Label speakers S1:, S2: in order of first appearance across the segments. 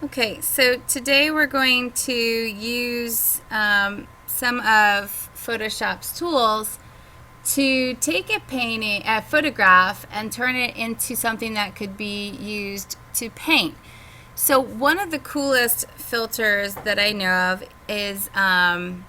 S1: Okay, so today we're going to use some of Photoshop's tools to take a photograph and turn it into something that could be used to paint. So one of the coolest filters that I know of is Liquify,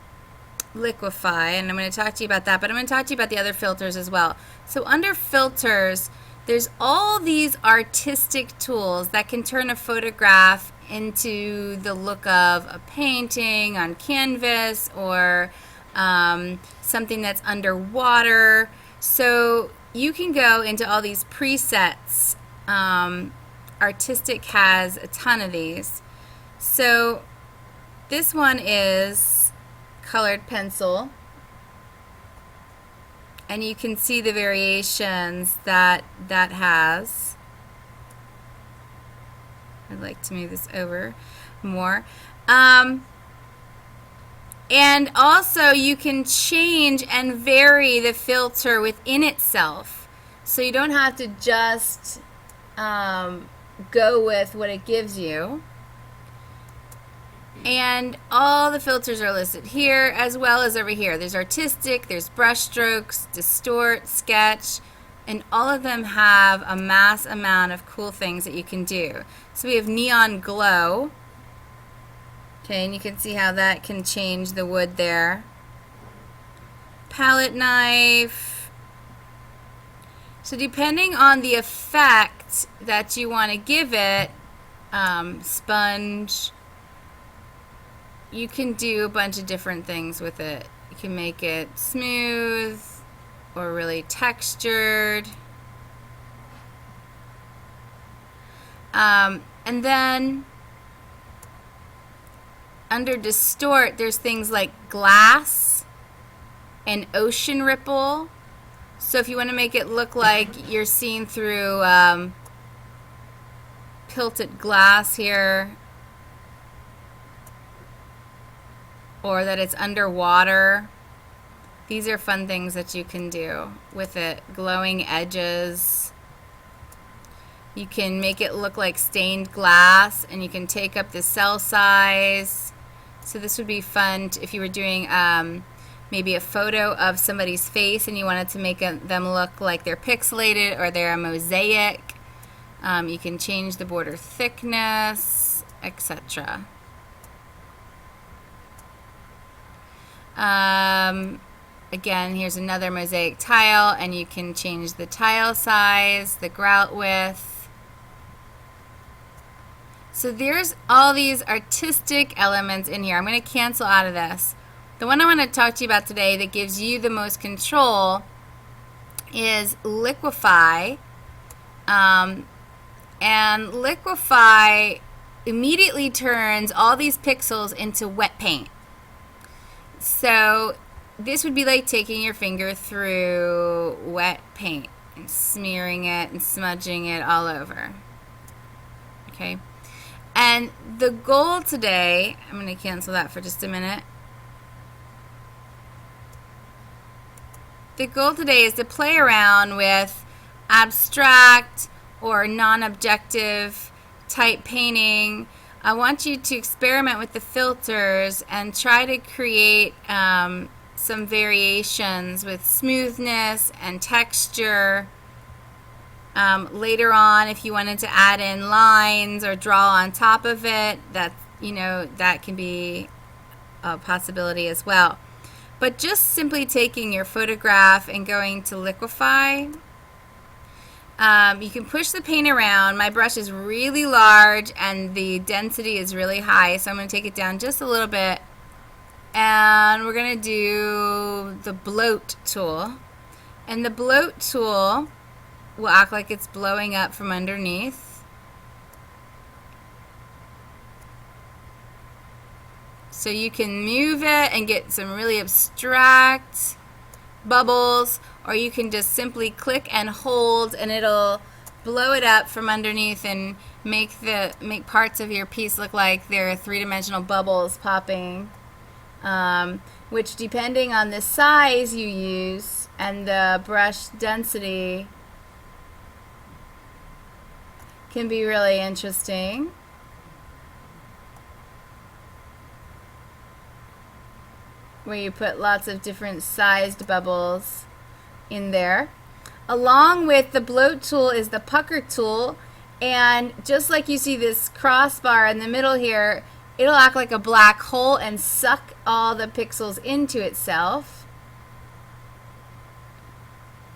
S1: and I'm going to talk to you about that, but I'm going to talk to you about the other filters as well. So under filters, there's all these artistic tools that can turn a photograph into the look of a painting on canvas or something that's underwater. So you can go into all these presets. Artistic has a ton of these. So this one is colored pencil, and you can see the variations that has. I'd like to move this over more. And also you can change and vary the filter within itself. So you don't have to just go with what it gives you. And all the filters are listed here as well as over here. There's artistic, there's brush strokes, distort, sketch, and all of them have a mass amount of cool things that you can do. So we have neon glow. Okay, and you can see how that can change the wood there. Palette knife. So depending on the effect that you want to give it, sponge, you can do a bunch of different things with it. You can make it smooth or really textured. And then under distort, there's things like glass and ocean ripple. So if you want to make it look like you're seeing through tilted glass here, or that it's underwater, these are fun things that you can do with it. Glowing edges. You can make it look like stained glass, and you can take up the cell size. So this would be fun if you were doing maybe a photo of somebody's face and you wanted to make them look like they're pixelated or they're a mosaic. You can change the border thickness, etc. Again, here's another mosaic tile, and you can change the tile size, the grout width. So there's all these artistic elements in here. I'm going to cancel out of this. The one I want to talk to you about today that gives you the most control is Liquify. And Liquify immediately turns all these pixels into wet paint. So this would be like taking your finger through wet paint and smearing it and smudging it all over. Okay. And the goal today, I'm going to cancel that for just a minute. The goal today is to play around with abstract or non-objective type painting. I want you to experiment with the filters and try to create some variations with smoothness and texture. Later on, if you wanted to add in lines or draw on top of it, that can be a possibility as well. But just simply taking your photograph and going to Liquify, you can push the paint around. My brush is really large and the density is really high, so I'm going to take it down just a little bit. And we're going to do the bloat tool. And the bloat tool will act like it's blowing up from underneath. So you can move it and get some really abstract bubbles, or you can just simply click and hold and it'll blow it up from underneath and make parts of your piece look like they're three-dimensional bubbles popping, which, depending on the size you use and the brush density, can be really interesting. where you put lots of different sized bubbles in there. Along with the bloat tool is the pucker tool, and just like you see this crossbar in the middle here, it'll act like a black hole and suck all the pixels into itself.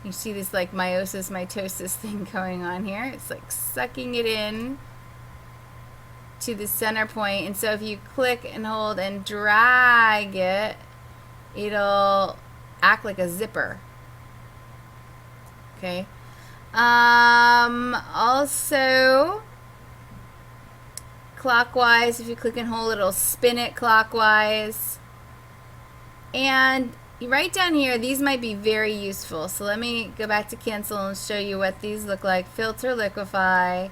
S1: You see this like meiosis, mitosis thing going on here. It's like sucking it in to the center point, and so if you click and hold and drag it, it'll act like a zipper. Okay. Also, clockwise, if you click and hold, it'll spin it clockwise. And right down here, these might be very useful. So let me go back to cancel and show you what these look like. Filter, liquify.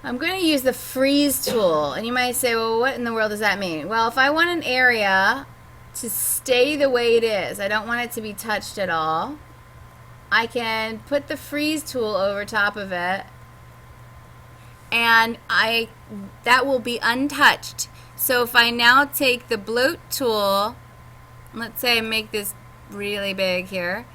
S1: I'm going to use the freeze tool. And you might say, well, what in the world does that mean? Well, if I want an area to stay the way it is, I don't want it to be touched at all, I can put the freeze tool over top of it, and that will be untouched. So if I now take the bloat tool, let's say I make this really big here,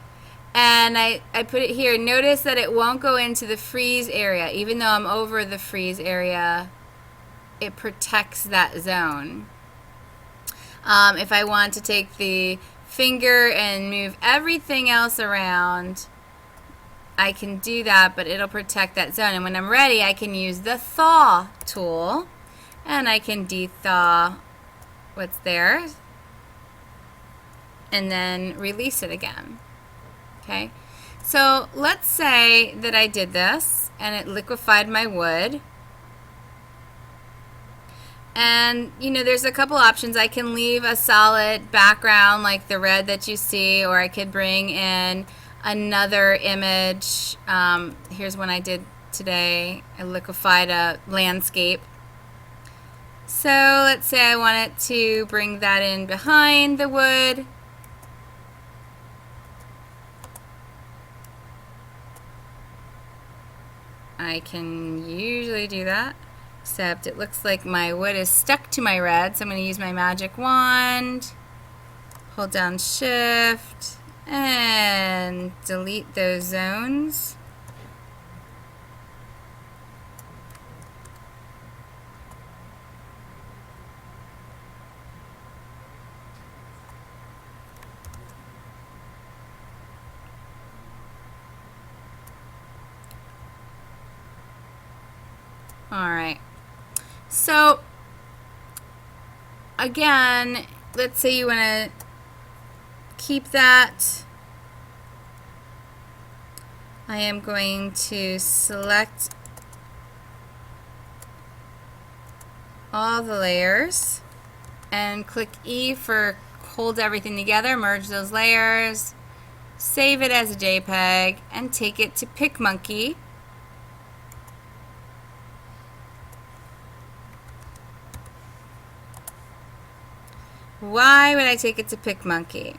S1: and I put it here, notice that it won't go into the freeze area. Even though I'm over the freeze area, it protects that zone. If I want to take the finger and move everything else around, I can do that, but it'll protect that zone. And when I'm ready, I can use the thaw tool, and I can de-thaw what's there and then release it again. Okay, so let's say that I did this and it liquefied my wood. And you know, there's a couple options. I can leave a solid background like the red that you see, or I could bring in another image. Here's one I did today. I liquefied a landscape. So let's say I wanted to bring that in behind the wood. I can usually do that, except it looks like my wood is stuck to my red, so I'm going to use my magic wand, hold down shift, and delete those zones. Alright, so again, let's say you want to keep that. I am going to select all the layers and click E for hold everything together, merge those layers, save it as a JPEG, and take it to PicMonkey. Why would I take it to PicMonkey?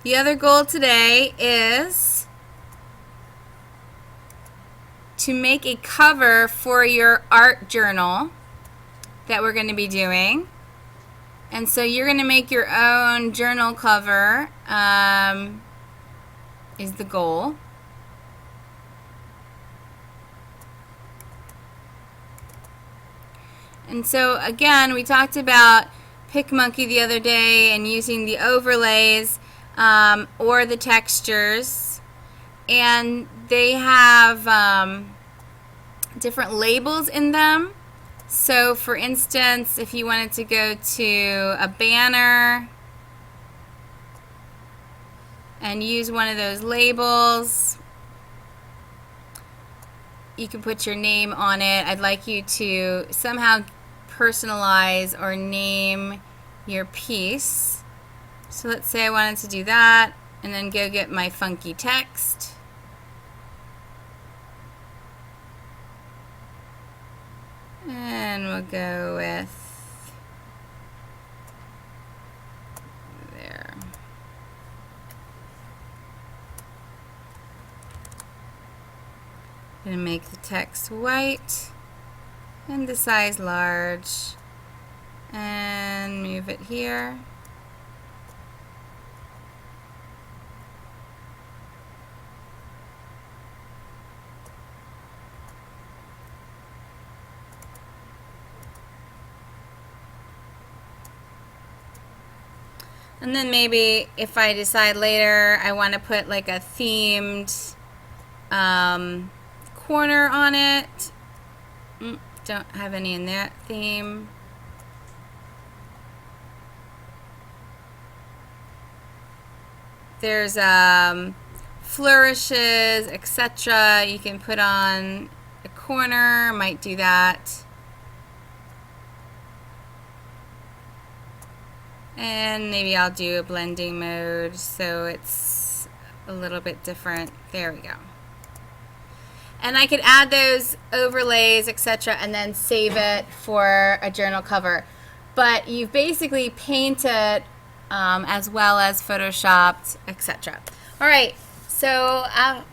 S1: The other goal today is to make a cover for your art journal that we're going to be doing. And so you're going to make your own journal cover, is the goal. And so again, we talked about PicMonkey the other day and using the overlays or the textures, and they have different labels in them. So for instance, if you wanted to go to a banner and use one of those labels, you can put your name on it. I'd like you to somehow personalize or name your piece. So let's say I wanted to do that, and then go get my funky text. And we'll go with there. I'm going to make the text white and the size large and move it here. And then maybe if I decide later I want to put like a themed corner on it. Don't have any in that theme. There's flourishes, etc. You can put on a corner. Might do that. And maybe I'll do a blending mode so it's a little bit different. There we go. And I could add those overlays, etc., and then save it for a journal cover. But you've basically painted as well as photoshopped, etc. All right, so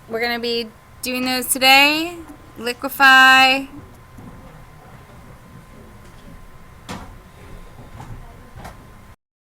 S1: we're going to be doing those today. Liquify.